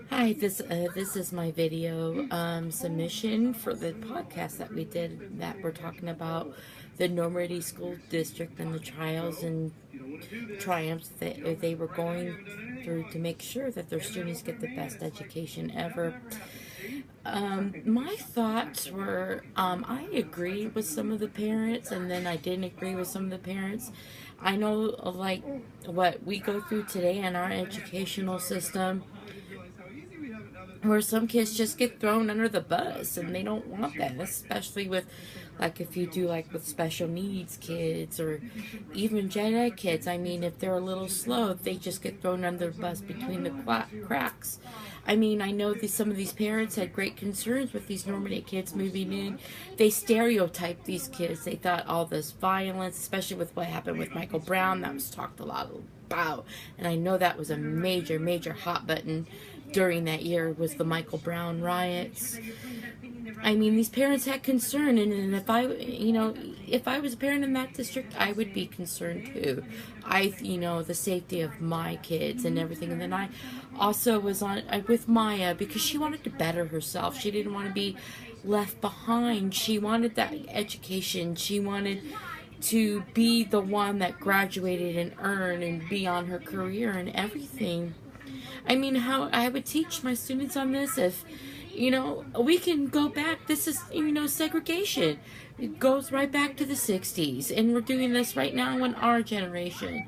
Hi, this is my video submission for the podcast that we did, that we're talking about the Normandy School District and the trials and triumphs that they were going through to make sure that their students get the best education ever. My thoughts were, I agree with some of the parents, and then I didn't agree with some of the parents. I know, like, what we go through today in our educational system, where some kids just get thrown under the bus and they don't want that, especially with, like, if you do, like, with special needs kids or even gen ed kids. I mean, if they're a little slow, they just get thrown under the bus between the cracks. I mean, I know some of these parents had great concerns with these Normandy kids moving in. They stereotyped these kids. They thought all this violence, especially with what happened with Michael Brown, that was talked a lot about. And I know that was a major, major hot button during that year, was the Michael Brown riots. I mean, these parents had concern, and if I was a parent in that district, I would be concerned too. The safety of my kids and everything. And then I also was with Maya, because she wanted to better herself. She didn't want to be left behind. She wanted that education. She wanted to be the one that graduated and earned and be on her career and everything. I mean, how I would teach my students on this, if, we can go back. This is, segregation. It goes right back to the 60s. And we're doing this right now in our generation.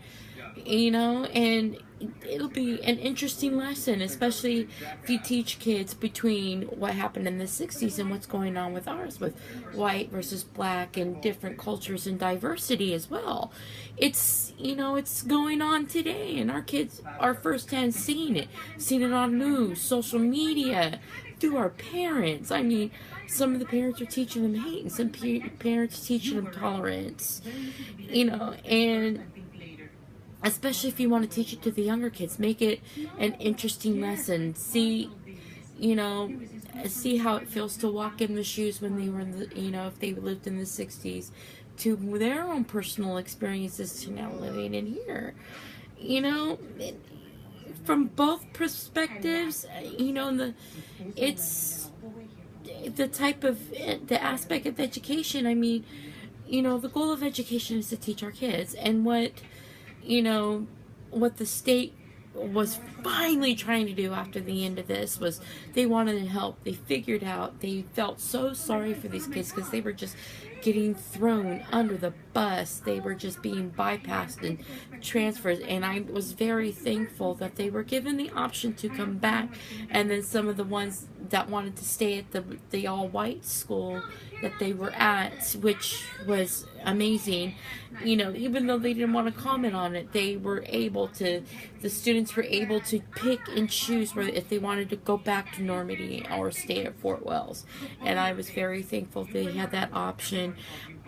And it'll be an interesting lesson, especially if you teach kids between what happened in the 60s and what's going on with ours, with white versus black and different cultures and diversity as well. It's, it's going on today, and our kids are firsthand seeing it on news, social media, through our parents. I mean, some of the parents are teaching them hate, and some parents are teaching them tolerance, and especially if you want to teach it to the younger kids, make it an interesting lesson. See how it feels to walk in the shoes when they were in if they lived in the 60s, to their own personal experiences to now living in here. From both perspectives, it's the type of, the aspect of education. I mean, the goal of education is to teach our kids, and what the state was finally trying to do after the end of this was they wanted to help. They figured out, they felt so sorry for these kids because they were just getting thrown under the bus. They were just being bypassed and transferred, and I was very thankful that they were given the option to come back. And then some of the ones that wanted to stay at the all-white school that they were at, which was amazing, even though they didn't want to comment on it, the students were able to pick and choose whether if they wanted to go back to Normandy or stay at Fort Wells. And I was very thankful they had that option.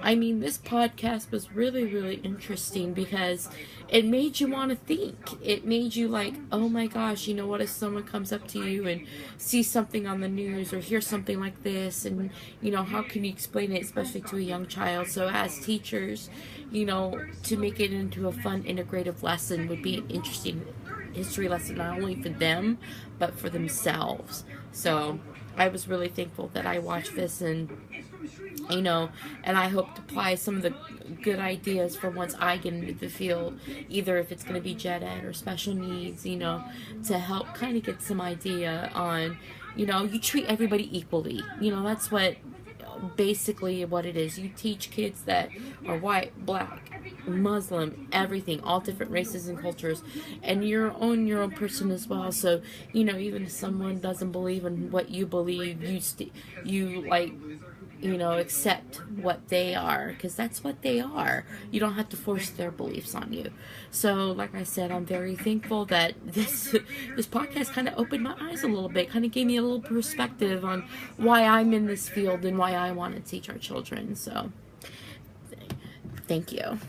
I mean, this podcast was really, really interesting because it made you want to think. It made you like, oh my gosh, what if someone comes up to you and sees something on the news or hears something like this, and, how can you explain it, especially to a young child? So as teachers, to make it into a fun, integrative lesson would be an interesting history lesson, not only for them, but for themselves. So I was really thankful that I watched this, and and I hope to apply some of the good ideas for once I get into the field, either if it's going to be gen ed or special needs, to help kind of get some idea on, you treat everybody equally. That's basically what it is. You teach kids that are white, black, Muslim, everything, all different races and cultures, and you're your own person as well. So, even if someone doesn't believe in what you believe, you accept what they are, because that's what they are. You don't have to force their beliefs on you. So, like I said, I'm very thankful that this podcast kind of opened my eyes a little bit, kind of gave me a little perspective on why I'm in this field and why I want to teach our children. So, thank you.